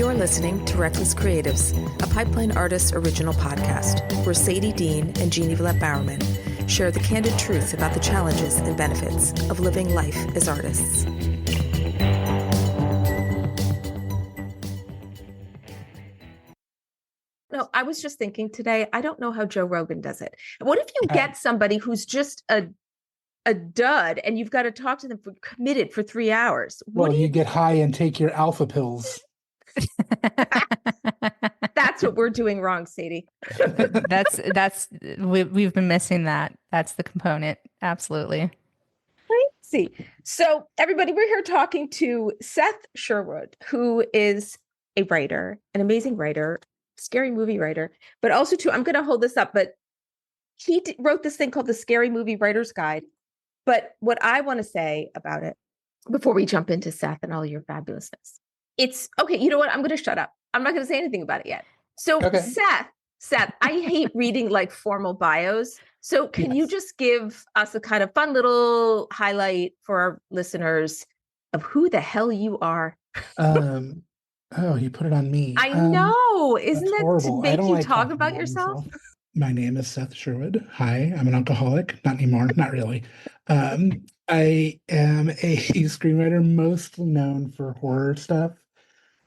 You're listening to Reckless Creatives, a Pipeline Artists original podcast, where Sadie, Dean, and Jeanne Bowerman share the candid truth about the challenges and benefits of living life as artists. No, I was just thinking today, I don't know how Joe Rogan does it. What if you get somebody who's just a dud and you've got to talk to them committed for 3 hours? Well, you get high and take your alpha pills. That's what we're doing wrong, Sadie. We've been missing that. That's the component. Absolutely. Crazy. So everybody, we're here talking to Seth Sherwood, who is a writer, an amazing writer, scary movie writer, but also too, I'm going to hold this up, but he wrote this thing called the Scary Movie Writer's Guide. But what I want to say about it before we jump into Seth and all your fabulousness, it's okay. You know what? I'm going to shut up. I'm not going to say anything about it yet. So okay. Seth, I hate reading like formal bios. So can you just give us a kind of fun little highlight for our listeners of who the hell you are? Oh, you put it on me. I know. Isn't that horrible. To make you talk about yourself? My name is Seth Sherwood. Hi, I'm an alcoholic. Not anymore. Not really. I am a screenwriter, mostly known for horror stuff.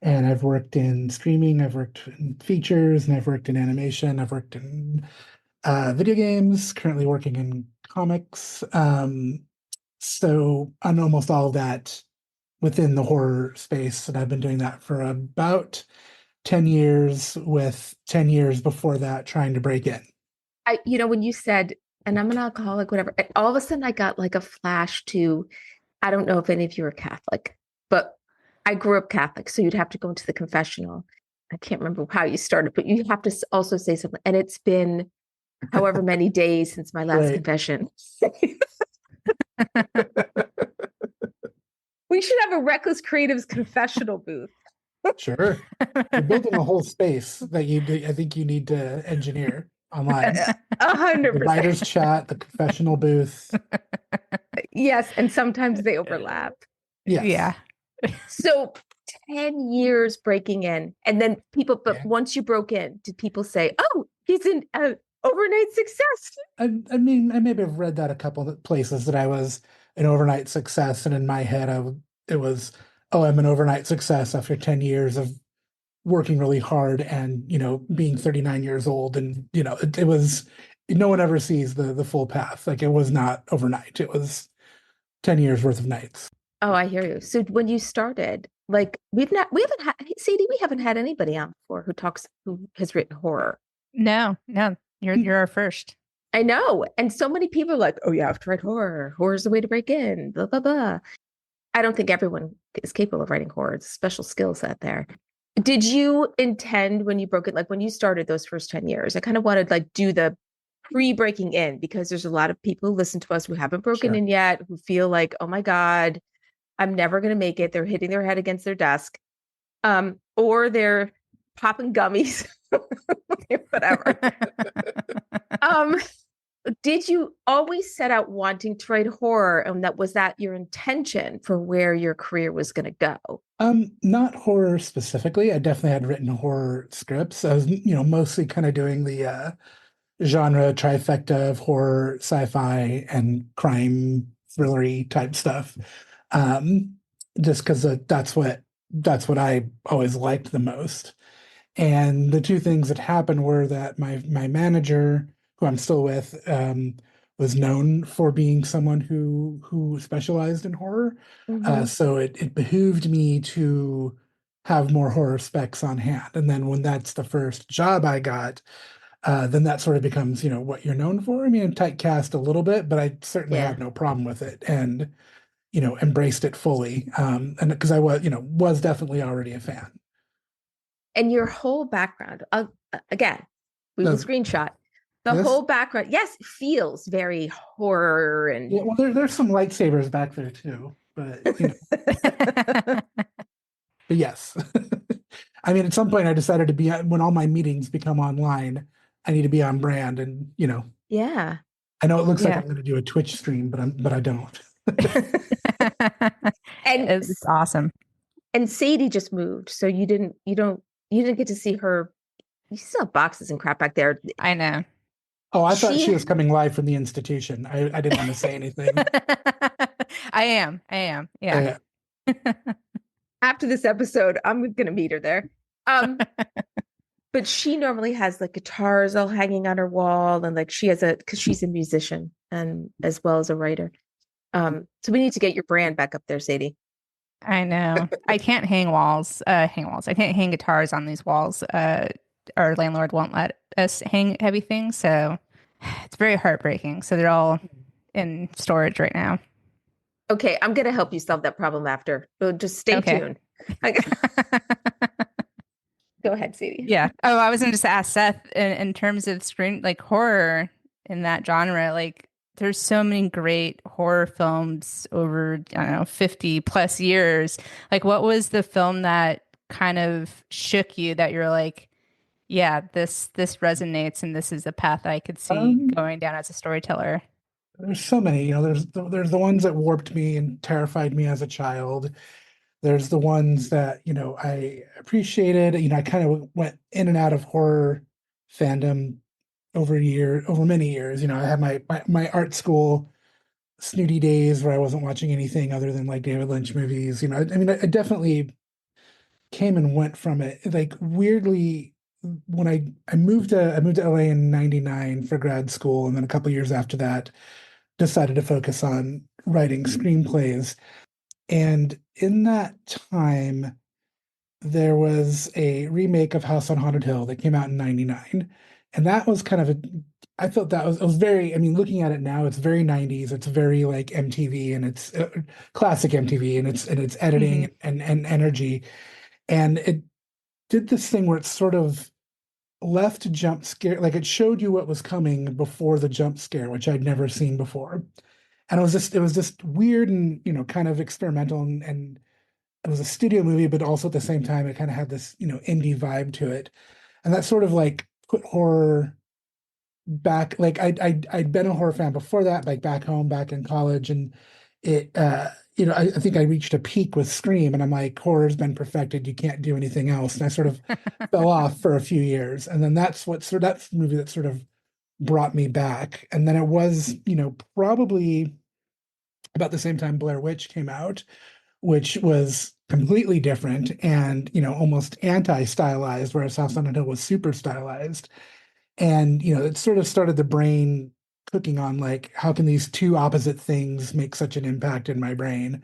And I've worked in streaming, I've worked in features, and I've worked in animation. I've worked in video games, currently working in comics. So on almost all of that within the horror space. And I've been doing that for about 10 years, with 10 years before that trying to break in. When you said, and I'm an alcoholic, whatever, all of a sudden I got like a flash to, I don't know if any of you are Catholic, but I grew up Catholic, so you'd have to go into the confessional. I can't remember how you started, but you have to also say something. And it's been however many days since my last confession. We should have a Reckless Creatives confessional booth. Sure. You're building a whole space that I think you need to engineer online. 100%. The writer's chat, the confessional booth. Yes, and sometimes they overlap. Yes. Yeah. So 10 years breaking in, and then once you broke in, did people say, oh, he's an overnight success? I mean, I maybe have read that a couple of places that I was an overnight success. And in my head, it was, I'm an overnight success after 10 years of working really hard and, being 39 years old. And, it was, no one ever sees the full path. Like, it was not overnight. It was 10 years worth of nights. Oh, I hear you. So when you started, like we haven't had anybody on before who has written horror. No, you're our first. I know. And so many people are like, oh, you have to write horror. Horror is the way to break in, blah, blah, blah. I don't think everyone is capable of writing horror. It's a special skill set there. Did you intend when you broke it, like when you started those first 10 years, I kind of wanted like do the pre-breaking in, because there's a lot of people who listen to us who haven't broken in yet, who feel like, oh my God, I'm never going to make it. They're hitting their head against their desk, or they're popping gummies, whatever. Did you always set out wanting to write horror, and was that your intention for where your career was going to go? Not horror specifically. I definitely had written horror scripts. I was, mostly kind of doing the genre trifecta of horror, sci-fi, and crime thrillery type stuff. Just because that's what I always liked the most. And the two things that happened were that my manager, who I'm still with, was known for being someone who specialized in horror. Mm-hmm. So it behooved me to have more horror specs on hand. And then when that's the first job I got, then that sort of becomes, what you're known for. I mean, typecast a little bit, but I certainly had no problem with it. And embraced it fully. And because I was definitely already a fan. And your whole background, again, we will screenshot the whole background. Yes, feels very horror and. Yeah, well, there's some lightsabers back there too, but. But yes, I mean, at some point I decided to be, when all my meetings become online, I need to be on brand, and Yeah. I know it looks like I'm going to do a Twitch stream, but I don't. And it's awesome. And Sadie just moved, so you didn't get to see her. You still have boxes and crap back there. I know. Oh, I thought She- she was coming live from the institution. I didn't want to say anything. I am. Yeah. After this episode, I'm gonna meet her there. But she normally has like guitars all hanging on her wall, and like she has because she's a musician and as well as a writer. So we need to get your brand back up there, Sadie. I know. I can't hang walls. I can't hang guitars on these walls. Our landlord won't let us hang heavy things, so it's very heartbreaking. So they're all in storage right now. Okay, I'm gonna help you solve that problem after. So just stay tuned. Go ahead, Sadie. Yeah. Oh, I was going to just ask Seth in terms of screen, like horror in that genre, like there's so many great horror films over, I don't know, 50 plus years. Like what was the film that kind of shook you that you're like, yeah, this resonates and this is a path I could see going down as a storyteller? There's so many, there's the ones that warped me and terrified me as a child. There's the ones that, I appreciated. I kind of went in and out of horror fandom over many years. I had my art school snooty days where I wasn't watching anything other than like David Lynch movies. I I definitely came and went from it. Like weirdly, when I moved to LA in '99 for grad school, and then a couple years after that, decided to focus on writing screenplays. And in that time, there was a remake of House on Haunted Hill that came out in '99. And that was kind of I felt that it was very, looking at it now, it's very '90s. It's very like MTV, and it's classic MTV, and it's editing and energy. And it did this thing where it sort of left jump scare, like it showed you what was coming before the jump scare, which I'd never seen before. And it was just weird and, kind of experimental, and it was a studio movie, but also at the same time, it kind of had this, indie vibe to it. And that sort of like put horror back. Like I'd been a horror fan before that, like back home, back in college. And it, I think I reached a peak with Scream, and I'm like, horror's been perfected. You can't do anything else. And I sort of fell off for a few years. And then that's the movie that sort of brought me back. And then it was, probably about the same time Blair Witch came out, which was completely different and, almost anti-stylized, whereas House on a Hill was super stylized. And, it sort of started the brain cooking on like, how can these two opposite things make such an impact in my brain?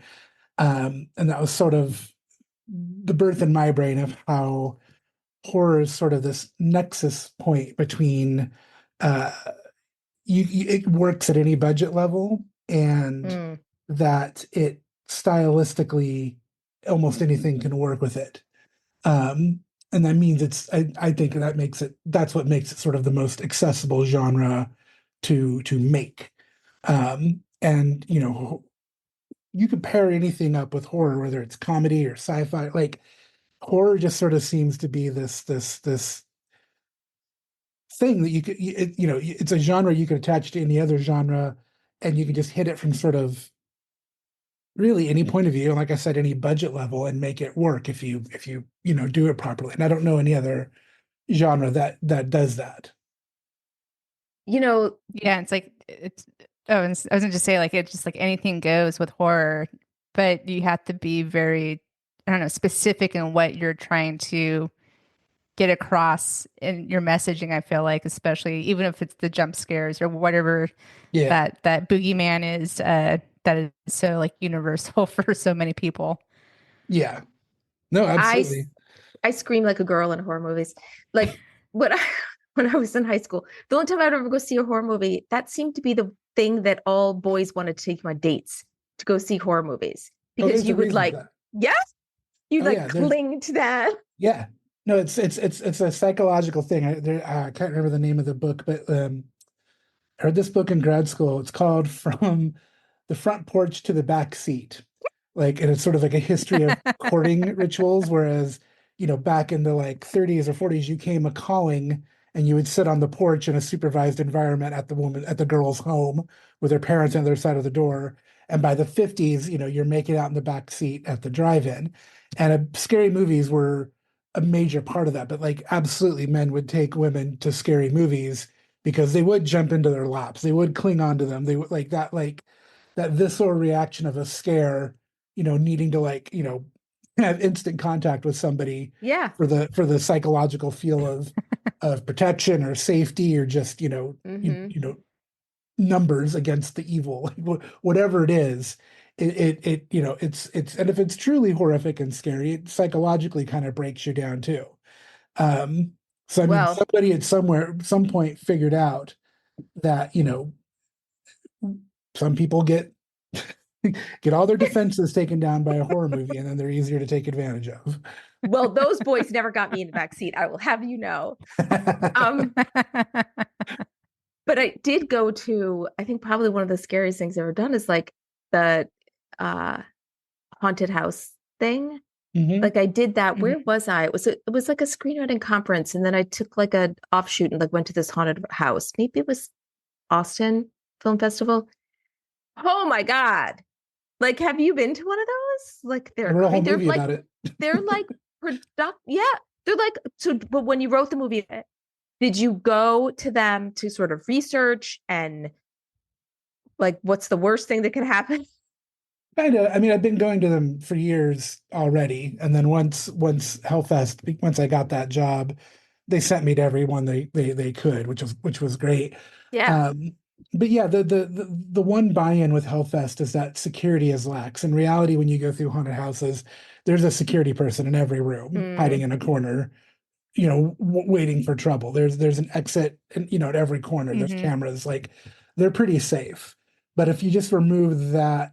And that was sort of the birth in my brain of how horror is sort of this nexus point between it works at any budget level, and that it stylistically almost anything can work with it. And that means I think that's what makes it sort of the most accessible genre to make. And you could pair anything up with horror, whether it's comedy or sci-fi. Like horror just sort of seems to be this thing that it's a genre you could attach to any other genre, and you can just hit it from sort of really any point of view, and like I said, any budget level, and make it work if you do it properly. And I don't know any other genre that does that. Yeah, it's like I was gonna just say like it's just like anything goes with horror, but you have to be very, I don't know, specific in what you're trying to get across in your messaging. I feel like, especially even if it's the jump scares or whatever that boogeyman is, that is so like universal for so many people. Yeah, no, absolutely. I scream like a girl in horror movies. Like when I was in high school, the only time I'd ever go see a horror movie, that seemed to be the thing that all boys wanted to take my dates to go see horror movies, because you would like, cling to that. Yeah, no, it's a psychological thing. I can't remember the name of the book, but I heard this book in grad school. It's called From the Front Porch to the Back Seat. Like, and it's sort of like a history of courting rituals, whereas, back in the like 30s or 40s, you came a calling and you would sit on the porch in a supervised environment at the girl's home with her parents on the other side of the door. And by the 50s, you're making out in the back seat at the drive-in. And scary movies were a major part of that. But like, absolutely, men would take women to scary movies because they would jump into their laps, they would cling onto them, they would like that visceral reaction of a scare, needing to have instant contact with somebody Yeah. for the psychological feel of protection or safety, or just numbers against the evil, whatever it is. It's and if it's truly horrific and scary, it psychologically kind of breaks you down too. So I mean, Well, somebody at some point figured out that some people get all their defenses taken down by a horror movie, and then they're easier to take advantage of. well, those boys never got me in the back seat, I will have you know. But I did go to, I think probably one of the scariest things I've ever done is like the haunted house thing. Like I did that. Where was I? It was like a screenwriting conference, and then I took like a offshoot and like went to this haunted house. Maybe it was Austin Film Festival. Oh my God. Like, have you been to one of those? Like I wrote a whole movie about it. They're like yeah. They're like, so but when you wrote the movie, did you go to them to sort of research and like what's the worst thing that can happen? Kind of. I mean, I've been going to them for years already, and then once Hellfest, once I got that job, they sent me to every one they could, which was great. Yeah. But yeah, the one buy-in with Hellfest is that security is lax. In reality, when you go through haunted houses, there's a security person in every room, hiding in a corner, waiting for trouble. There's an exit, at every corner. There's cameras. Like, they're pretty safe. But if you just remove that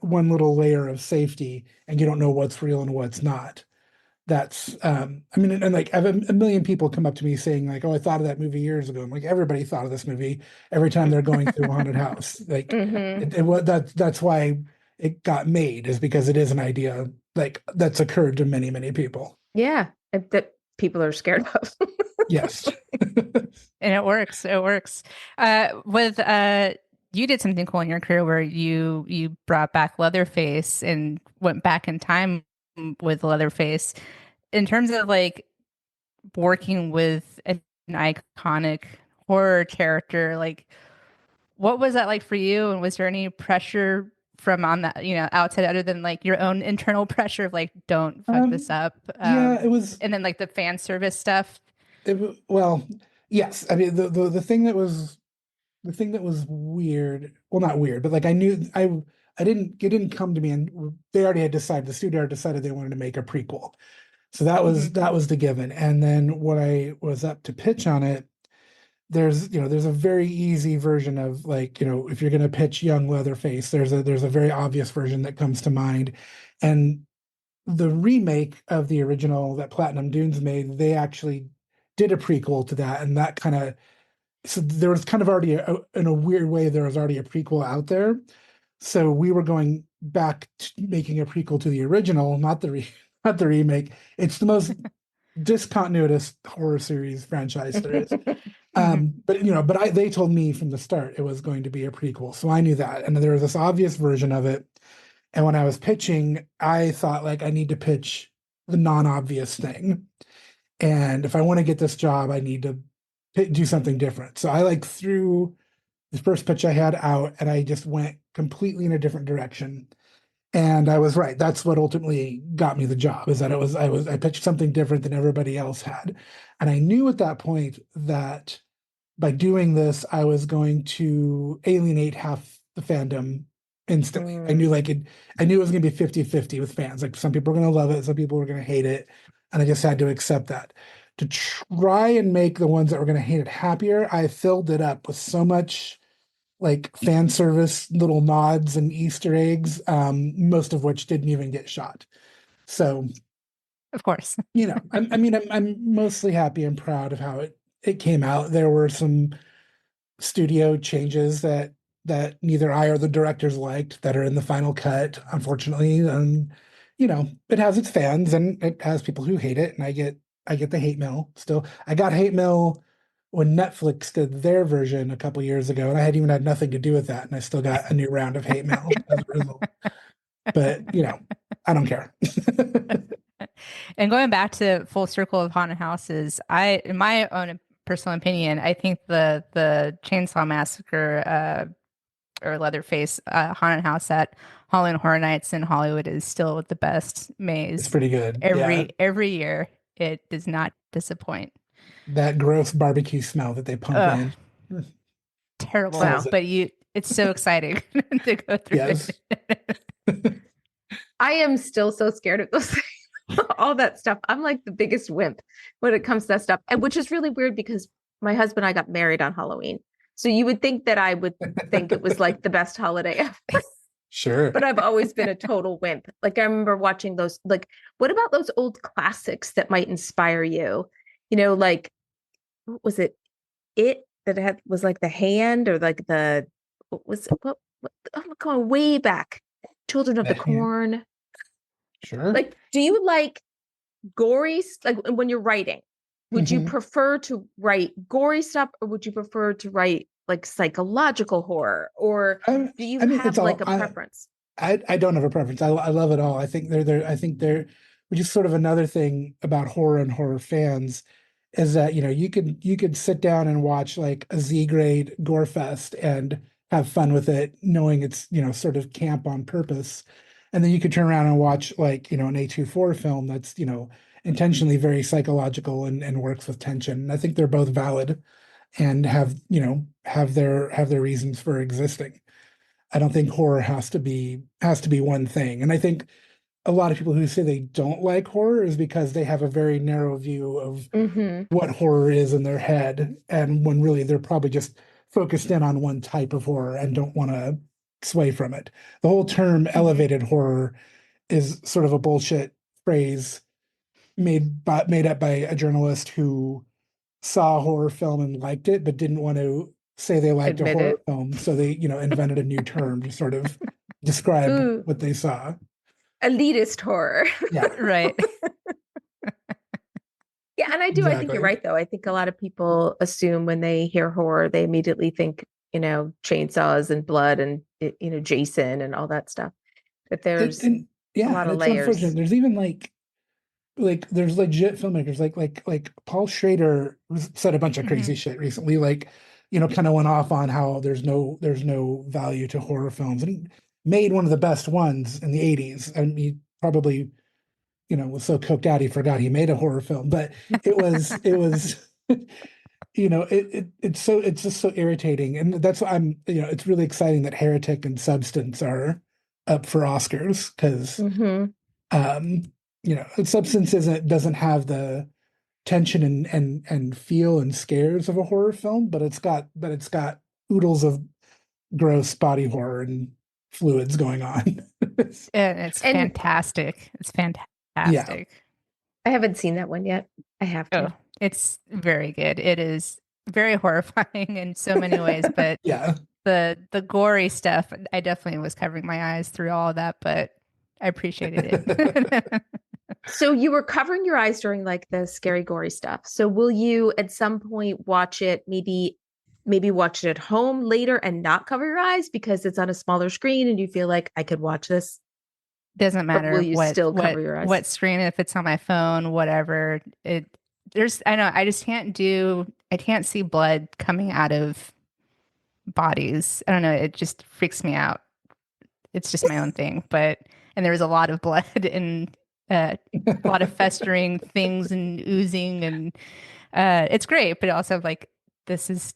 one little layer of safety, and you don't know what's real and what's not, that's I mean, and like, I have a million people come up to me saying like, oh, I thought of that movie years ago. I'm like, everybody thought of this movie every time they're going through a haunted house. Like, that's why it got made, is because it is an idea like that's occurred to many people. Yeah, that people are scared of. Yes. And it works. With you did something cool in your career where you brought back Leatherface and went back in time with Leatherface. In terms of like working with an iconic horror character, like what was that like for you? And was there any pressure from on that, outside, other than like your own internal pressure of like, don't fuck this up? Yeah, it was. And then like the fan service stuff. Well, yes. I mean, the thing that was weird, well, not weird, but like, I knew it didn't come to me, and they already had decided, the studio had decided they wanted to make a prequel. So that was the given. And then when I was up to pitch on it, there's a very easy version of like, if you're going to pitch young Leatherface, there's a very obvious version that comes to mind. And the remake of the original that Platinum Dunes made, they actually did a prequel to that, and that kind of, so there was kind of already in a weird way, there was already a prequel out there. So we were going back to making a prequel to the original, not the remake. It's the most discontinuous horror series franchise there is. But they told me from the start it was going to be a prequel, so I knew that, and there was this obvious version of it. And when I was pitching, I thought like, I need to pitch the non-obvious thing, and if I want to get this job, I need to do something different. So I like threw the first pitch I had out, and I just went completely in a different direction. And I was right. That's what ultimately got me the job, is that I pitched something different than everybody else had. And I knew at that point that by doing this, I was going to alienate half the fandom instantly. I knew it was going to be 50-50 with fans. Like, some people were going to love it, some people were going to hate it. And I just had to accept that. To try and make the ones that were going to hate it happier, I filled it up with so much like fan service, little nods and Easter eggs, most of which didn't even get shot. So, of course, I'm mostly happy and proud of how it came out. There were some studio changes that neither I or the directors liked that are in the final cut, unfortunately. And it has its fans, and it has people who hate it, and I get the hate mail still. I got hate mail when Netflix did their version a couple years ago, and I had even had nothing to do with that, and I still got a new round of hate mail as a result. But I don't care. And going back to full circle of haunted houses, in my own personal opinion, I think the Chainsaw Massacre or Leatherface haunted house at Halloween Horror Nights in Hollywood is still the best maze. It's pretty good. Every year, it does not disappoint. That gross barbecue smell that they pump in. Terrible. Wow. But it's so exciting to go through it. I am still so scared of those things. All that stuff. I'm like the biggest wimp when it comes to that stuff, and which is really weird because my husband and I got married on Halloween. So you would think that I would think it was like the best holiday ever. Sure. But I've always been a total wimp. Like I remember watching those, like, what about those old classics that might inspire you? You know, like, what was it? Was like the hand or like what was it? I'm going way back. Children of the Corn. Sure. Like, do you like gory, like when you're writing, would you prefer to write gory stuff or would you prefer to write like psychological horror, or do you have like a preference? I don't have a preference. I love it all. I think which is sort of another thing about horror and horror fans is that, you could sit down and watch like a Z grade gore fest and have fun with it, knowing it's, sort of camp on purpose. And then you could turn around and watch like, an A24 film that's, intentionally very psychological and works with tension. And I think they're both valid and have their reasons for existing. I don't think horror has to be one thing. And I think a lot of people who say they don't like horror is because they have a very narrow view of what horror is in their head. And when really they're probably just focused in on one type of horror and don't want to sway from it. The whole term elevated horror is sort of a bullshit phrase made up by a journalist who saw a horror film and liked it, but didn't want to say they liked a horror film. So they, invented a new term to sort of describe what they saw. Elitist horror. Yeah. Right. Yeah. And I do. Exactly. I think you're right, though. I think a lot of people assume when they hear horror, they immediately think, chainsaws and blood and, Jason and all that stuff. But there's a lot of layers. Unfortunate. There's even like there's legit filmmakers like Paul Schrader said a bunch of crazy shit recently, like, kind of went off on how there's no value to horror films, and he made one of the best ones in the 80s. And he probably, was so coked out he forgot he made a horror film, but it was it's just so irritating. And that's why it's really exciting that Heretic and Substance are up for Oscars, because Substance doesn't have the tension and feel and scares of a horror film, but it's got oodles of gross body horror and fluids going on. And it's fantastic. It's fantastic. Yeah. I haven't seen that one yet. I have to. Oh, it's very good. It is very horrifying in so many ways, but the gory stuff, I definitely was covering my eyes through all of that, but I appreciated it. So you were covering your eyes during like the scary, gory stuff. So will you at some point watch it, maybe watch it at home later and not cover your eyes because it's on a smaller screen and you feel like I could watch this? Doesn't matter. Will you still cover your eyes? What screen, if it's on my phone, whatever. I can't see blood coming out of bodies. I don't know. It just freaks me out. It's just my own thing. And there was a lot of blood and a lot of festering things and oozing, and it's great, but also like this is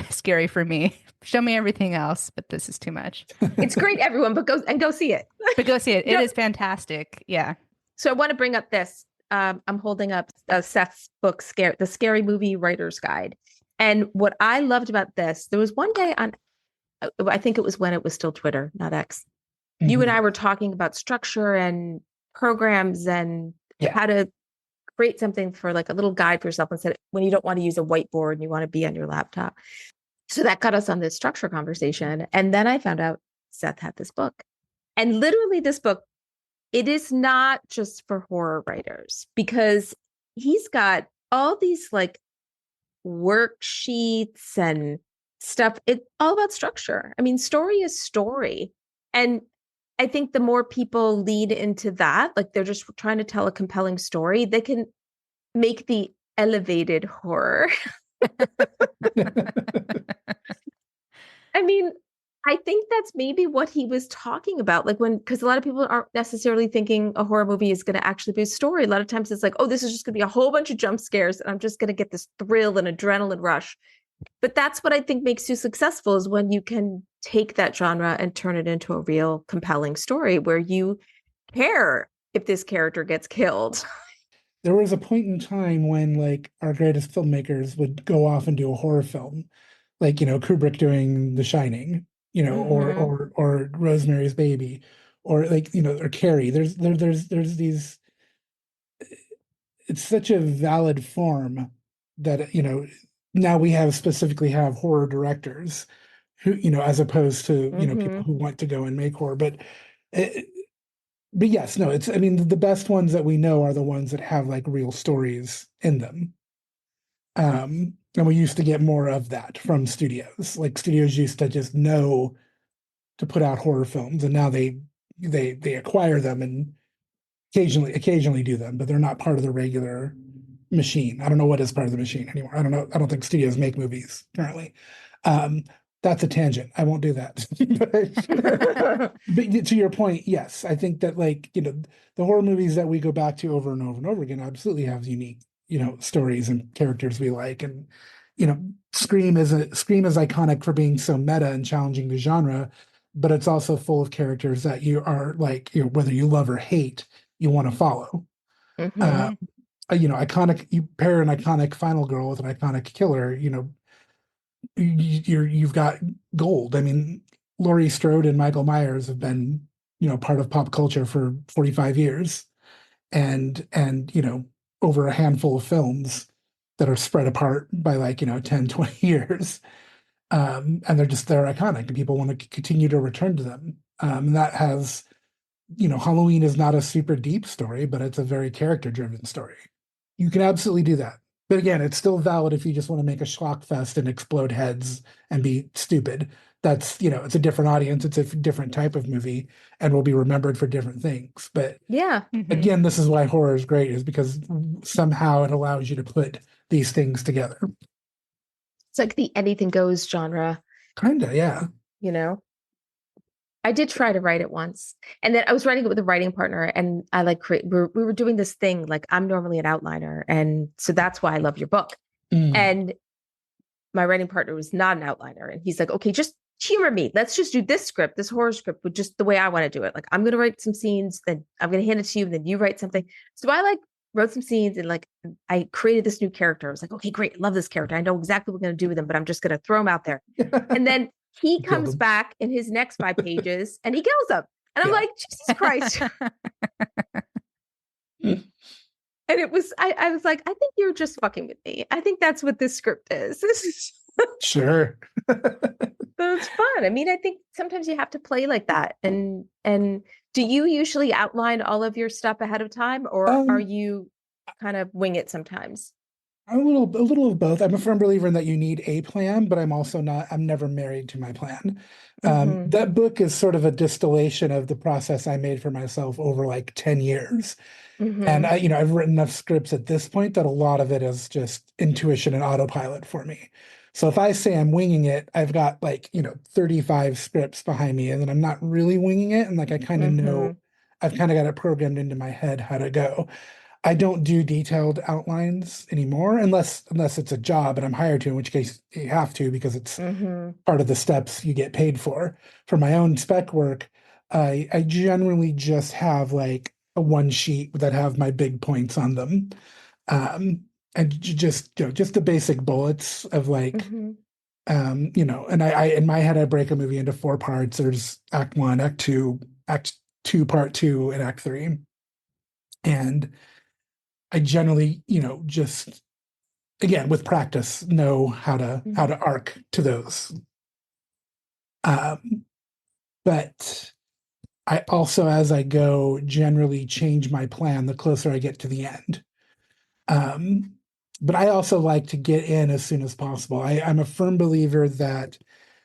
scary for me. Show me everything else, but this is too much. It's great, everyone, but go see it. But go see it. It is fantastic. Yeah. So I want to bring up this. I'm holding up Seth's book, The Scary Movie Writer's Guide. And what I loved about this, there was one day I think it was when it was still Twitter, not X. You and I were talking about structure and programs and how to create something for like a little guide for yourself instead when you don't want to use a whiteboard and you want to be on your laptop. So that got us on this structure conversation. And then I found out Seth had this book. And literally this book, it is not just for horror writers, because he's got all these like worksheets and stuff. It's all about structure. I mean, story is story. And I think the more people lead into that, like they're just trying to tell a compelling story, they can make the elevated horror. I mean, I think that's maybe what he was talking about. Like because a lot of people aren't necessarily thinking a horror movie is going to actually be a story. A lot of times it's like, oh, this is just going to be a whole bunch of jump scares and I'm just going to get this thrill and adrenaline rush. But that's what I think makes you successful is when you can take that genre and turn it into a real compelling story where you care if this character gets killed. There was a point in time when like our greatest filmmakers would go off and do a horror film, like, Kubrick doing The Shining, or Rosemary's Baby, or like, or Carrie. There's these, it's such a valid form that, now we specifically have horror directors who, as opposed to, people who want to go and make horror. But yes, no, I mean, the best ones that we know are the ones that have like real stories in them. And we used to get more of that from studios. Like studios used to just know to put out horror films, and now they acquire them and occasionally do them, but they're not part of the regular machine. I don't know what is part of the machine anymore. I don't know. I don't think studios make movies currently. That's a tangent. I won't do that. but to your point, yes, I think that like, the horror movies that we go back to over and over and over again absolutely have unique, stories and characters we like. And, Scream is iconic for being so meta and challenging the genre, but it's also full of characters that you are like, whether you love or hate, you want to follow. Iconic, you pair an iconic final girl with an iconic killer, you've got gold. I mean, Laurie Strode and Michael Myers have been, part of pop culture for 45 years, and over a handful of films that are spread apart by like 10, 20 years. And they're iconic, and people want to continue to return to them. And that has, Halloween is not a super deep story, but it's a very character driven story. You can absolutely do that. But again, it's still valid if you just want to make a schlock fest and explode heads and be stupid. That's, it's a different audience. It's a different type of movie and will be remembered for different things. But yeah, again, this is why horror is great, is because somehow it allows you to put these things together. It's like the anything goes genre. Kinda, yeah. I did try to write it once, and then I was writing it with a writing partner, and I we were doing this thing. Like I'm normally an outliner, and so that's why I love your book. And my writing partner was not an outliner, and he's like, "Okay, just humor me. Let's just do this horror script, with just the way I want to do it. Like I'm going to write some scenes, then I'm going to hand it to you, and then you write something." So I wrote some scenes, and like I created this new character. I was like, "Okay, great, I love this character. I know exactly what we're going to do with him, but I'm just going to throw him out there." And then he comes back in his next 5 pages and he kills them. And I'm like, Jesus Christ. And it was, I was like, I think you're just fucking with me. I think that's what this script is. Sure. So it's fun. I mean, I think sometimes you have to play like that. And do you usually outline all of your stuff ahead of time, or are you kind of wing it sometimes? A little of both. I'm a firm believer in that you need a plan, but I'm never married to my plan. That book is sort of a distillation of the process I made for myself over like 10 years. And I've written enough scripts at this point that a lot of it is just intuition and autopilot for me. So if I say I'm winging it, I've got like, 35 scripts behind me, and then I'm not really winging it. And like, I kind of know, I've kind of got it programmed into my head how to go. I don't do detailed outlines anymore unless it's a job and I'm hired to, in which case you have to, because it's part of the steps you get paid for. For my own spec work, I generally just have like a one sheet that have my big points on them. And just the basic bullets of like, and I in my head, I break a movie into 4 parts. There's act 1, act 2, part 2, and act 3. And I generally, just again with practice, know how to arc to those. But I also, as I go, generally change my plan the closer I get to the end. But I also like to get in as soon as possible. I'm a firm believer that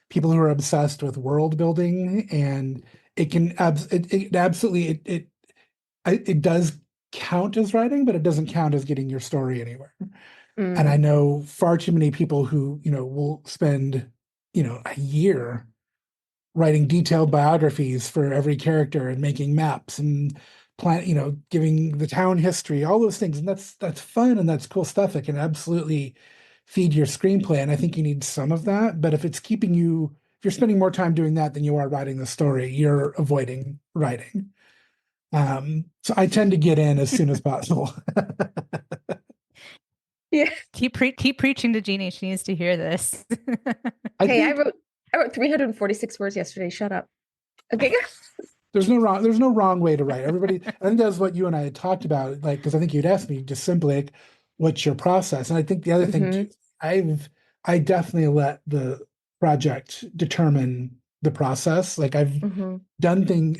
people who are obsessed with world building and it can it absolutely it does count as writing, but it doesn't count as getting your story anywhere. And I know far too many people who, will spend, a year writing detailed biographies for every character and making maps and giving the town history, all those things. And that's fun and that's cool stuff. It can absolutely feed your screenplay. And I think you need some of that. But if you're spending more time doing that than you are writing the story, you're avoiding writing. So I tend to get in as soon as possible. Yeah. Keep preaching to Jeannie. She needs to hear this. I wrote 346 words yesterday. Shut up. Okay. There's no wrong way to write. Everybody, I think that's what you and I had talked about, because I think you'd asked me just simply like, what's your process? And I think the other thing too, I definitely let the project determine the process. Like I've done things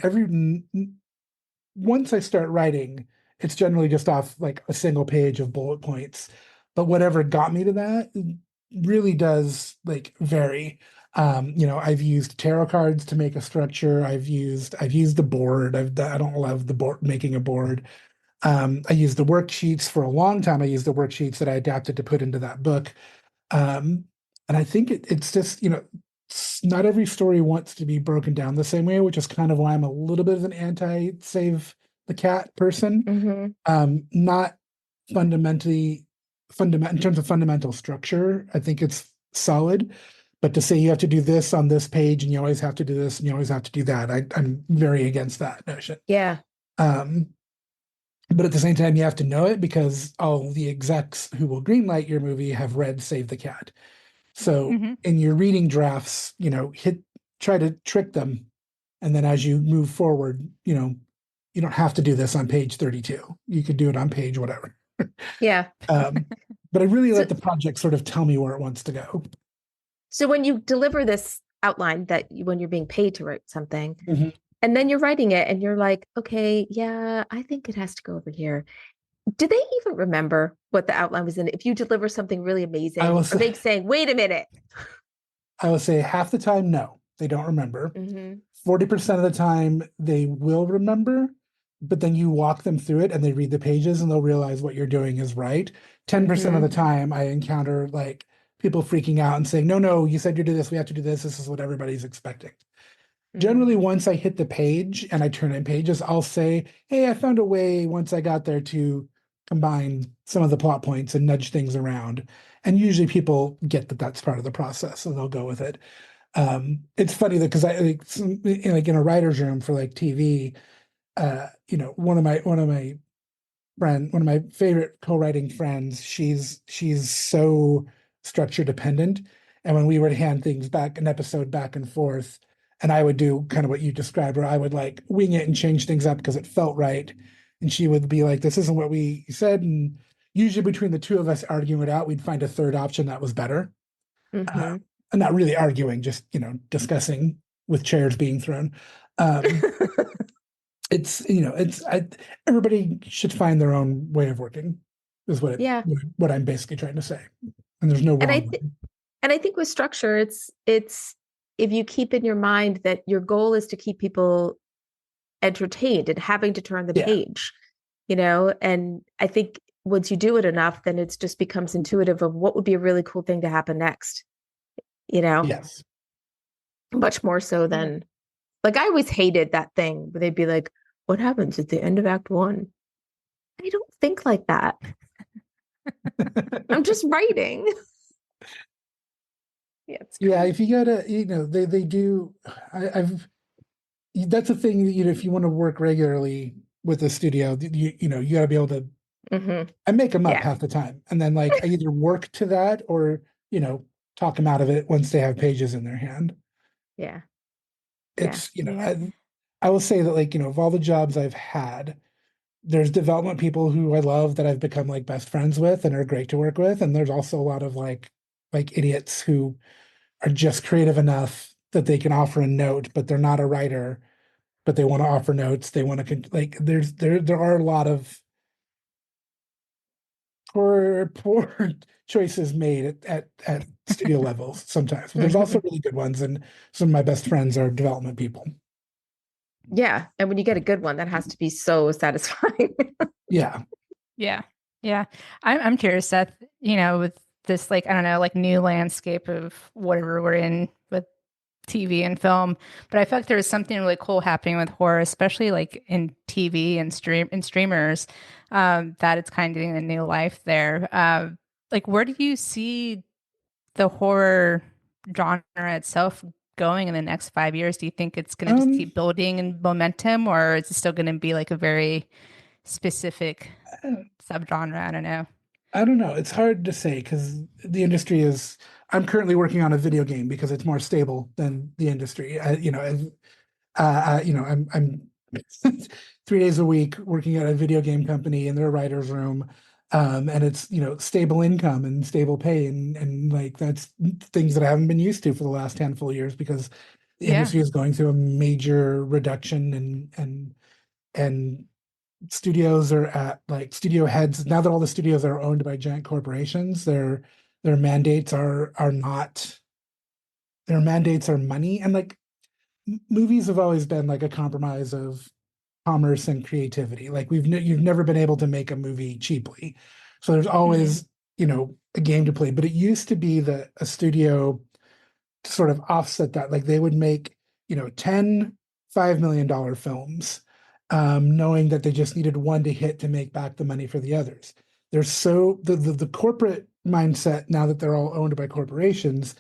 once I start writing, it's generally just off like a single page of bullet points. But whatever got me to that really does like vary. I've used tarot cards to make a structure. I've used the board. I don't love the board, making a board. I used the worksheets for a long time. I used the worksheets that I adapted to put into that book. And I think it's just, not every story wants to be broken down the same way, which is kind of why I'm a little bit of an anti-save the cat person. Not fundamentally in terms of fundamental structure, I think it's solid. But to say you have to do this on this page and you always have to do this and you always have to do that, I'm very against that notion. Yeah. But at the same time, you have to know it because all the execs who will greenlight your movie have read Save the Cat. So in your reading drafts, try to trick them. And then as you move forward, you don't have to do this on page 32. You could do it on page whatever. Yeah. But I really let the project sort of tell me where it wants to go. So when you deliver this outline when you're being paid to write something, and then you're writing it and you're like, okay, yeah, I think it has to go over here. Do they even remember what the outline was in? If you deliver something really amazing, are they saying, wait a minute? I will say half the time, no, they don't remember. 40% of the time they will remember, but then you walk them through it and they read the pages and they'll realize what you're doing is right. 10% of the time I encounter like people freaking out and saying, no, you said you do this, we have to do this. This is what everybody's expecting. Generally, once I hit the page and I turn in pages, I'll say, hey, I found a way once I got there to combine some of the plot points and nudge things around. And usually people get that that's part of the process, so they'll go with it. It's funny that because I like in a writer's room for like TV, one of my favorite co-writing friends, she's so structure dependent. And when we would hand things back, an episode back and forth, and I would do kind of what you described, where I would like wing it and change things up because it felt right. And she would be like, this isn't what we said. And usually between the two of us arguing it out, we'd find a third option that was better. And not really arguing, just, discussing with chairs being thrown. Everybody should find their own way of working is what I'm basically trying to say. And there's no wrong. And I think with structure, it's if you keep in your mind that your goal is to keep people entertained and having to turn the page, and I think once you do it enough, then it just becomes intuitive of what would be a really cool thing to happen next, Yes. Much more so than like, I always hated that thing where they'd be like, what happens at the end of Act 1? I don't think like that. I'm just writing. Yeah, if you gotta, they do. That's a thing that, if you want to work regularly with a studio, you got to be able to. I make them up half the time, and then like I either work to that or talk them out of it once they have pages in their hand. Yeah, it's I will say that like of all the jobs I've had, there's development people who I love that I've become like best friends with and are great to work with, and there's also a lot of like idiots who are just creative enough that they can offer a note, but they're not a writer, but they want to offer notes. They want to like there are a lot of poor choices made at studio levels sometimes. But there's also really good ones, and some of my best friends are development people. Yeah. And when you get a good one, that has to be so satisfying. Yeah. Yeah. Yeah. I'm curious, Seth, with this, like, I don't know, like new landscape of whatever we're in with TV and film, but I feel like there's something really cool happening with horror, especially like in TV and streamers, that it's kind of getting a new life there. Like, where do you see the horror genre itself going in the next 5 years? Do you think it's going to just keep building in momentum, or is it still going to be like a very specific subgenre? I don't know. I don't know. It's hard to say because the industry is. I'm currently working on a video game because it's more stable than the industry. I'm 3 days a week working at a video game company in their writer's room, and it's stable income and stable pay and like that's things that I haven't been used to for the last handful of years because the industry is going through a major reduction and studios are at like studio heads now that all the studios are owned by giant corporations. Their mandates are not their mandates are money and like movies have always been like a compromise of commerce and creativity. Like you've never been able to make a movie cheaply, so there's always a game to play. But it used to be that a studio to sort of offset that, like they would make 10 $5 million films, knowing that they just needed one to hit to make back the money for the others. There's the corporate mindset now that they're all owned by corporations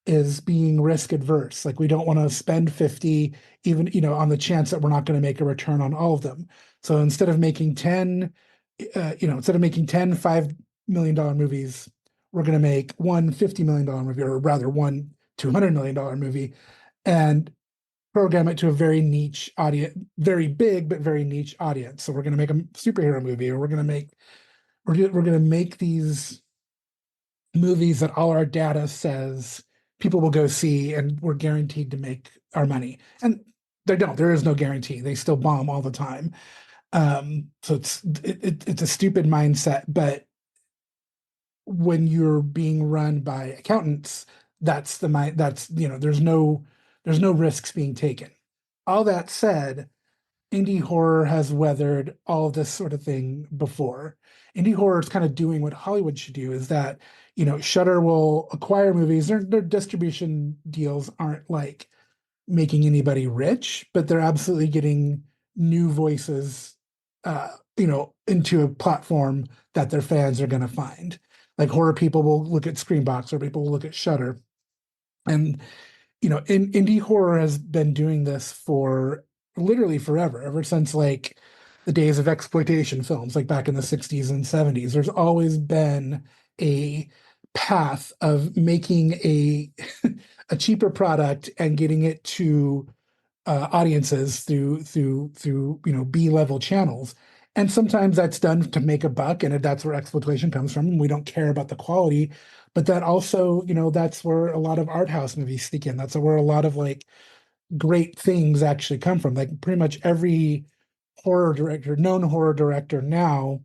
is being risk adverse. Like we don't want to spend 50 even, on the chance that we're not going to make a return on all of them. So instead of making 10, instead of making 10 $5 million movies, we're going to make one $50 million movie, or rather one $200 million movie, and program it to a very niche audience, very big, but very niche audience. So we're going to make a superhero movie, or we're going to make these movies that all our data says people will go see and we're guaranteed to make our money. And there is no guarantee. They still bomb all the time. So it's a stupid mindset, but when you're being run by accountants, that's there's no risks being taken. All that said, indie horror has weathered all of this sort of thing before. Indie horror is kind of doing what Hollywood should do, is that, Shudder will acquire movies. Their distribution deals aren't like making anybody rich, but they're absolutely getting new voices, into a platform that their fans are going to find. Like horror people will look at Screambox, or people will look at Shudder. And indie horror has been doing this for literally forever, ever since like the days of exploitation films, like back in the 60s and 70s. There's always been a path of making a a cheaper product and getting it to audiences through B-level channels. And sometimes that's done to make a buck, and that's where exploitation comes from. We don't care about the quality, but that also, that's where a lot of art house movies sneak in. That's where a lot of like great things actually come from. Like pretty much every known horror director now,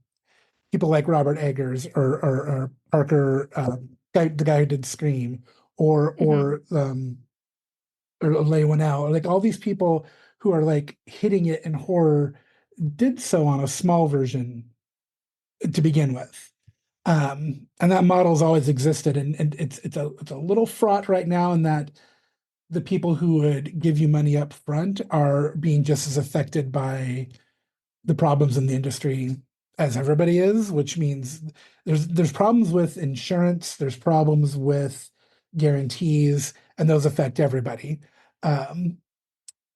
people like Robert Eggers or Parker, the guy who did Scream, or Lay One Out, like all these people who are like hitting it in horror did so on a small version to begin with. And that model's always existed, and it's a little fraught right now in that the people who would give you money up front are being just as affected by the problems in the industry as everybody is, which means there's problems with insurance, there's problems with guarantees, and those affect everybody.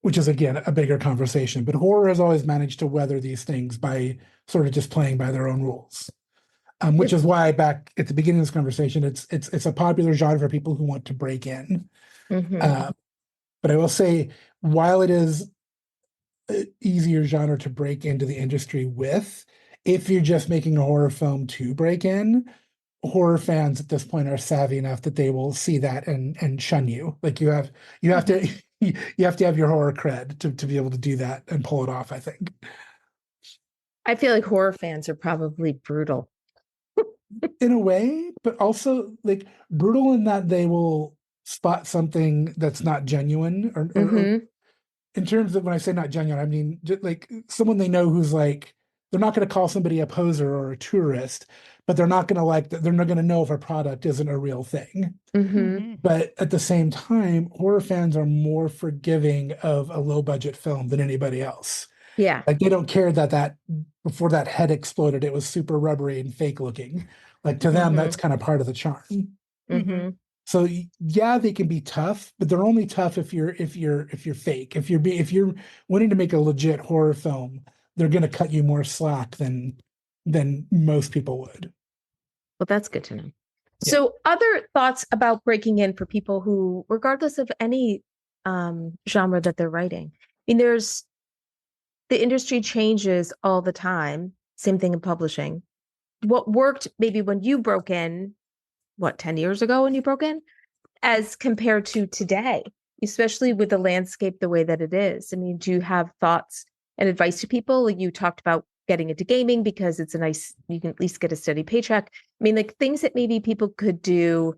Which is again a bigger conversation. But horror has always managed to weather these things by sort of just playing by their own rules. Which is why back at the beginning of this conversation, it's a popular genre for people who want to break in. But I will say, while it is an easier genre to break into the industry with, if you're just making a horror film to break in, horror fans at this point are savvy enough that they will see that and shun you. Like you have to you have to have your horror cred to be able to do that and pull it off, I think. I feel like horror fans are probably brutal. In a way, but also like brutal in that they will spot something that's not genuine or in terms of when I say not genuine, I mean just like someone they know who's like, they're not going to call somebody a poser or a tourist, but they're not going to like that. They're not going to know if a product isn't a real thing. Mm-hmm. But at the same time, horror fans are more forgiving of a low budget film than anybody else. Yeah. Like they don't care that before that head exploded, it was super rubbery and fake looking. Like to them, that's kind of part of the charm. Mm-hmm. So yeah, they can be tough, but they're only tough if you're fake. If you're wanting to make a legit horror film, they're going to cut you more slack than most people would. Well, that's good to know. Yeah. So other thoughts about breaking in for people who, regardless of any genre that they're writing, I mean, the industry changes all the time. Same thing in publishing. What worked maybe when you broke in, 10 years ago when you broke in, as compared to today, especially with the landscape the way that it is? I mean, do you have thoughts and advice to people? Like you talked about getting into gaming because it's you can at least get a steady paycheck. I mean, like things that maybe people could do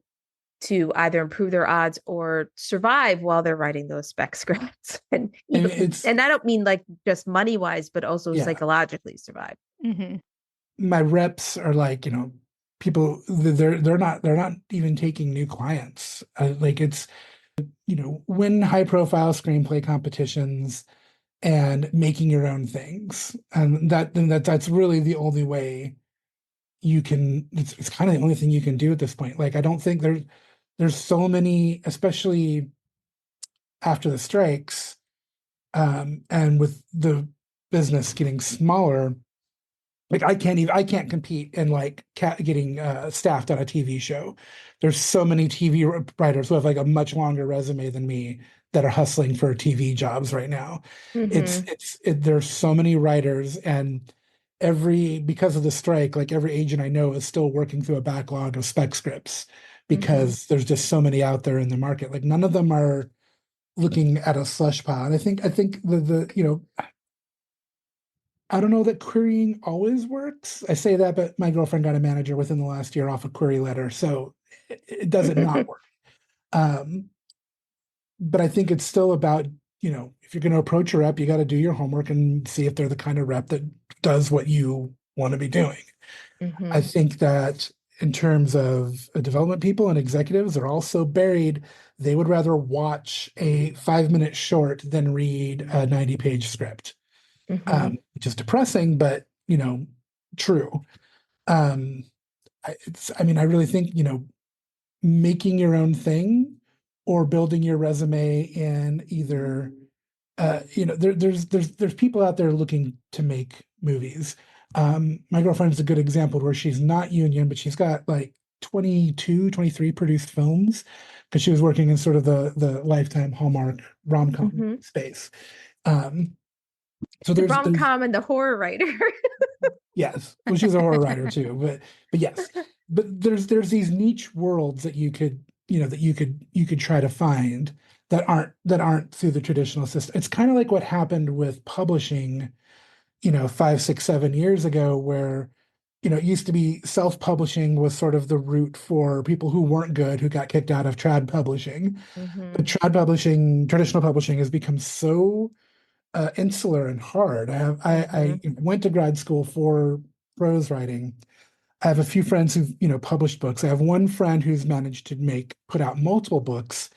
to either improve their odds or survive while they're writing those spec scripts. And I don't mean like just money wise, but also psychologically survive. My reps are like, people, they're not even taking new clients. Like it's, win high profile screenplay competitions and making your own things. And that's really the only way you can, it's kind of the only thing you can do at this point. Like, I don't think there's so many, especially after the strikes, and with the business getting smaller, like I can't compete in like getting staffed on a TV show. There's so many TV writers who have like a much longer resume than me that are hustling for TV jobs right now. There's so many writers, and because of the strike, like every agent I know is still working through a backlog of spec scripts because there's just so many out there in the market. Like none of them are looking at a slush pile. And I think the I don't know that querying always works. I say that, but my girlfriend got a manager within the last year off a query letter, so it doesn't not work. But I think it's still about, if you're going to approach a rep, you got to do your homework and see if they're the kind of rep that does what you want to be doing. I think that in terms of development people and executives are also buried. They would rather watch a 5-minute short than read a 90-page script. Which is depressing, but true. I really think making your own thing or building your resume in either there's people out there looking to make movies. My girlfriend's a good example where she's not union, but she's got like 22, 23 produced films because she was working in sort of the Lifetime Hallmark rom-com space. So there's the rom-com and the horror writer. Yes, well, she's a horror writer too, but yes, but there's these niche worlds that you could try to find that aren't through the traditional system. It's kind of like what happened with publishing, 5, 6, 7 years ago, where it used to be self-publishing was sort of the route for people who weren't good, who got kicked out of trad publishing. But trad publishing, traditional publishing, has become so insular and hard. I went to grad school for prose writing. I have a few friends who've published books. I have one friend who's managed to put out multiple books,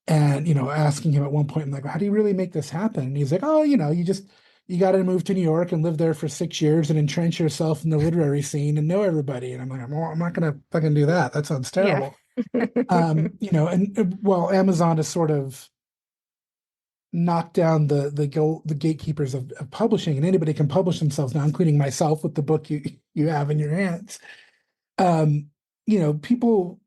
and asking him at one point, I'm like, how do you really make this happen? And he's like, oh, you got to move to New York and live there for 6 years and entrench yourself in the literary scene and know everybody. And I'm like, I'm not gonna fucking do that. That sounds terrible. And well, Amazon has sort of knock down the gatekeepers of publishing, and anybody can publish themselves now, including myself with the book you have in your hands. People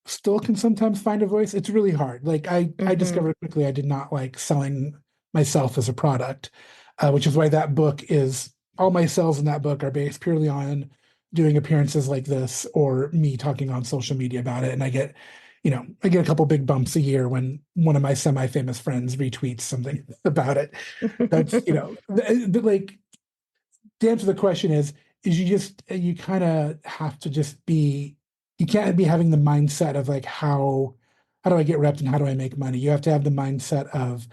still can sometimes find a voice. It's really hard. Like I discovered quickly I did not like selling myself as a product, which is why that book is, all my sales in that book are based purely on doing appearances like this or me talking on social media about it. And I get a couple big bumps a year when one of my semi-famous friends retweets something about it. That's, but like, to answer the question is you kind of have to just you can't be having the mindset of like, how do I get repped and how do I make money? You have to have the mindset of,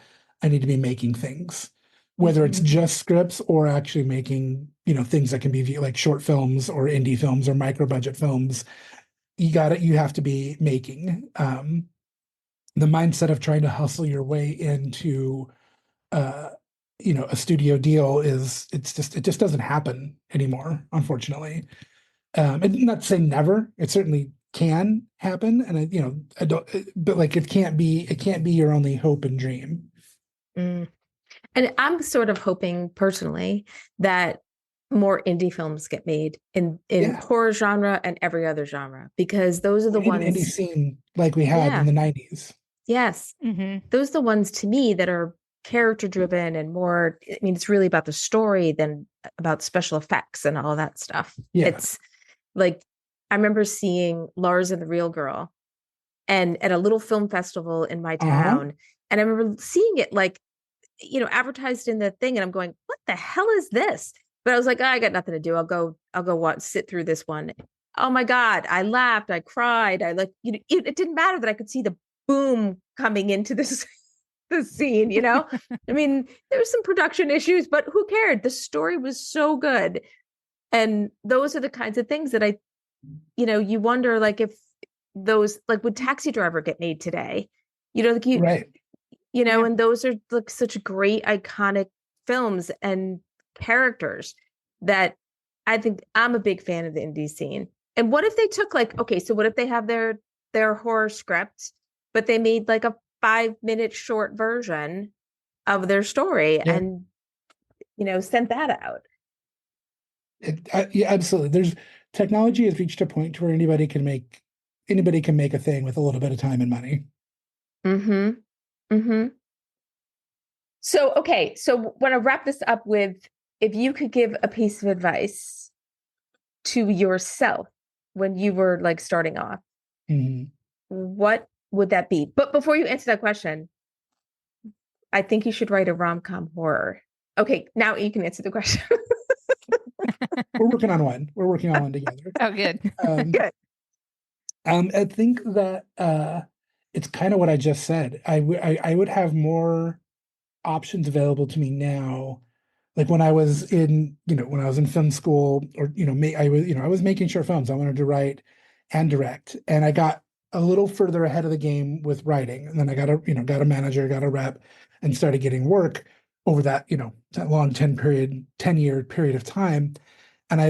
I need to be making things, whether it's just scripts or actually making, things that can be viewed like short films or indie films or micro budget films. You have to be making. The mindset of trying to hustle your way into a studio deal it just doesn't happen anymore, unfortunately. And not saying never, it certainly can happen. And I don't, but like, it can't be your only hope and dream. And I'm sort of hoping personally that more indie films get made in horror genre and every other genre, because those are the ones, an indie scene like we had in the 90s. Yes. Those are the ones to me that are character driven and more, I mean, it's really about the story than about special effects and all that stuff. Yeah. It's like, I remember seeing Lars and the Real Girl and at a little film festival in my town. And I remember seeing it like, advertised in the thing, and I'm going, what the hell is this? But I was like, I got nothing to do. I'll go sit through this one. Oh my God. I laughed. I cried. It didn't matter that I could see the boom coming into this scene, I mean, there was some production issues, but who cared? The story was so good. And those are the kinds of things that you wonder, like, if those, like, would Taxi Driver get made today? Right. And those are like such great iconic films and characters that I think I'm a big fan of the indie scene. And what if they took so what if they have their horror script, but they made like a 5-minute short version of their story and, sent that out? Yeah, absolutely. Technology has reached a point where anybody can make a thing with a little bit of time and money. So, okay. So when I wrap this up with, if you could give a piece of advice to yourself when you were like starting off, what would that be? But before you answer that question, I think you should write a rom-com horror. Okay, now you can answer the question. We're working on one. We're working on one together. Oh, good. Good. I think that it's kind of what I just said. I would have more options available to me now. Like when I was in film school, or I was making short films. I wanted to write and direct, and I got a little further ahead of the game with writing, and then I got a manager, got a rep, and started getting work over that that long 10-year period of time. And I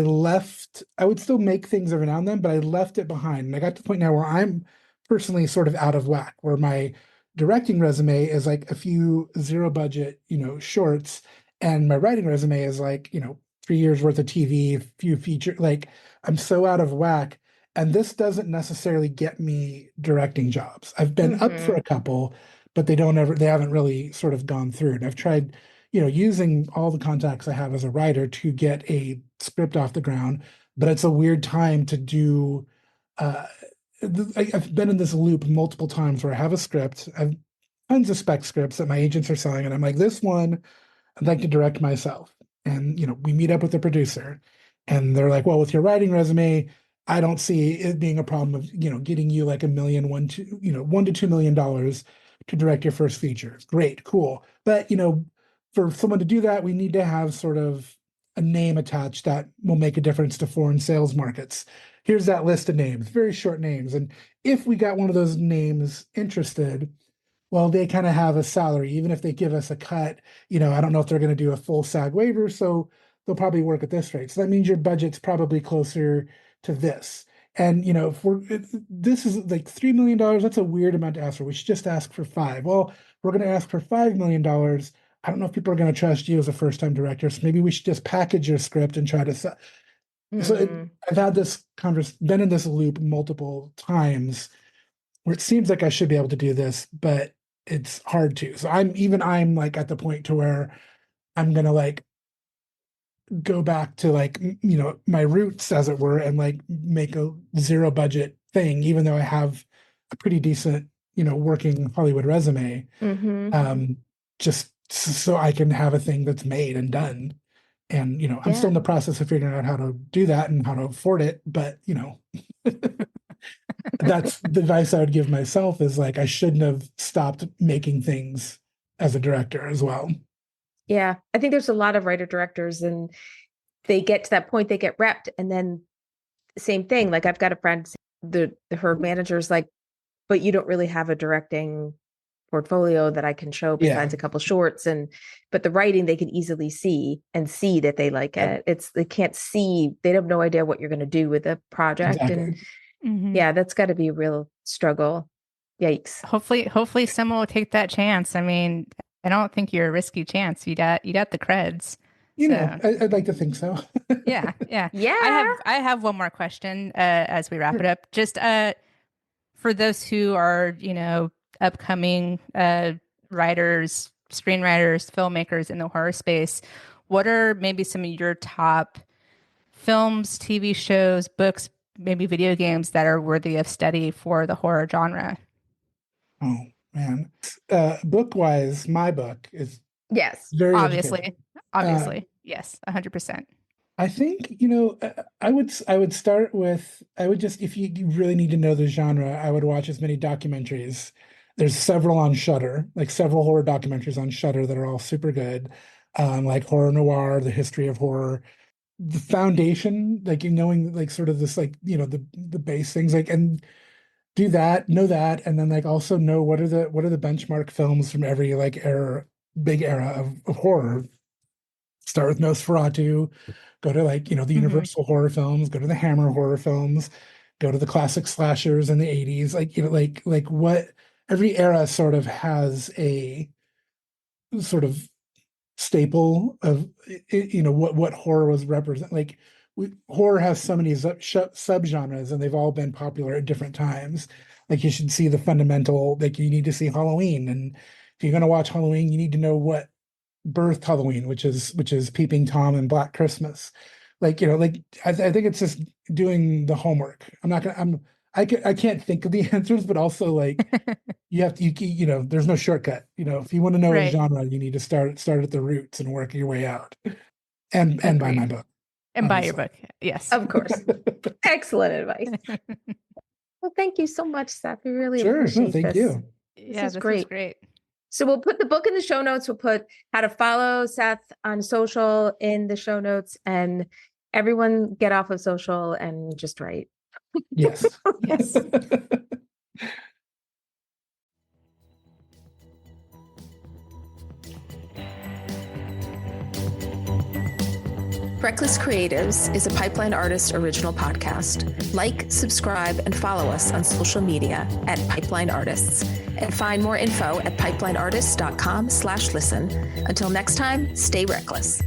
would still make things every now and then, but I left it behind. And I got to the point now where I'm personally sort of out of whack, where my directing resume is like a few zero budget, shorts. And my writing resume is like, 3 years worth of TV, a few feature, like I'm so out of whack. And this doesn't necessarily get me directing jobs. I've been up for a couple, but they haven't really sort of gone through. And I've tried, using all the contacts I have as a writer to get a script off the ground, but it's a weird time to do. I've been in this loop multiple times where I have a script. I have tons of spec scripts that my agents are selling, and I'm like, this one I'd like to direct myself. And we meet up with the producer, and they're like, well, with your writing resume, I don't see it being a problem of getting you like $1 to $2 million to direct your first feature. Great, cool. But for someone to do that, we need to have sort of a name attached that will make a difference to foreign sales markets. Here's that list of names, very short names. And if we got one of those names interested, well, they kind of have a salary, even if they give us a cut. I don't know if they're going to do a full SAG waiver, so they'll probably work at this rate. So that means your budget's probably closer to this. And this is like $3 million, that's a weird amount to ask for. We should just ask for 5. Well, we're going to ask for $5 million. I don't know if people are going to trust you as a first-time director, so maybe we should just package your script and try to sell. So I've had this been in this loop multiple times where it seems like I should be able to do this, but it's hard to. So I'm like at the point to where I'm gonna like go back to like my roots, as it were, and like make a zero budget thing, even though I have a pretty decent working Hollywood resume. Just so I can have a thing that's made and done. And I'm still in the process of figuring out how to do that and how to afford it, but that's the advice I would give myself, is like I shouldn't have stopped making things as a director as well. Yeah, I think there's a lot of writer directors, and they get to that point, they get repped, and then same thing. Like I've got a friend, her manager's like, but you don't really have a directing portfolio that I can show besides a couple shorts, but the writing they can easily see that they like it. They can't see, they have no idea what you're going to do with the project. Exactly. And that's got to be a real struggle. Yikes. Hopefully someone will take that chance. I mean, I don't think you're a risky chance. You got the creds. I'd like to think so. Yeah. I have one more question as we wrap it up. Just for those who are, upcoming writers, screenwriters, filmmakers in the horror space, what are maybe some of your top films, TV shows, books, maybe video games that are worthy of study for the horror genre? Oh man, book wise, my book is very obviously, yes, 100%. I think I would start with, if you really need to know the genre, I would watch as many documentaries. There's several on Shudder, like several horror documentaries on Shudder that are all super good, like Horror Noir, the history of horror, the foundation, like knowing like sort of this like the base things, like, and know that, and then like also know what are the benchmark films from every like big era of horror. Start with Nosferatu, go to like the Universal horror films, go to the Hammer horror films, go to the classic slashers in the 80s, like what every era sort of has a sort of staple of what horror was represent. Like horror has so many subgenres, and they've all been popular at different times. Like you should see the fundamental, like you need to see Halloween, and if you're going to watch Halloween, you need to know what birthed Halloween, which is Peeping Tom and Black Christmas. Like I think it's just doing the homework. I can't think of the answers, but also like you have to there's no shortcut. If you want to know a genre, you need to start at the roots and work your way out. And buy my book. And buy your book. Yes. Of course. Excellent advice. Well, thank you so much, Seth. We really appreciate this. Thank you. This is great. So we'll put the book in the show notes. We'll put how to follow Seth on social in the show notes, and everyone get off of social and just write. Yes. Yes. Reckless Creatives is a Pipeline Artist original podcast. Like, subscribe, and follow us on social media at Pipeline Artists. And find more info at pipelineartists.com/listen. Until next time, stay reckless.